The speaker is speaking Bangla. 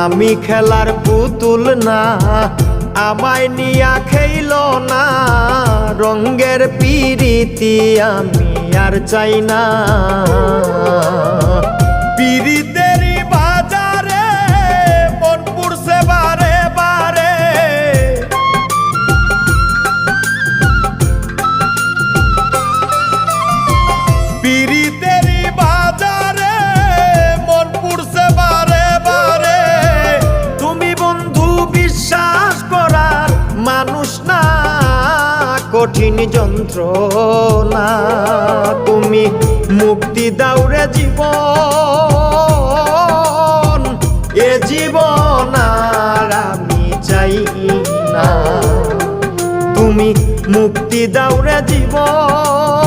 আমি খেলার পুতুল না, আমায় নিয়া খেইল না। রঙ্গের পিরিতি আমি আর চাই না। পিরিতেরই বাজারে মন পুড়ছে বারে বারে। পিরিতেরই বাজারে মন পুড়ছে বারে বারে। তুমি বন্ধু বিশ্বাস করার মানুষ না, কঠিন যন্ত্রণা। তুমি মুক্তি দাও রে জীবন, এ জীবন আর আমি চাই না। তুমি মুক্তি দাও রে জীবন,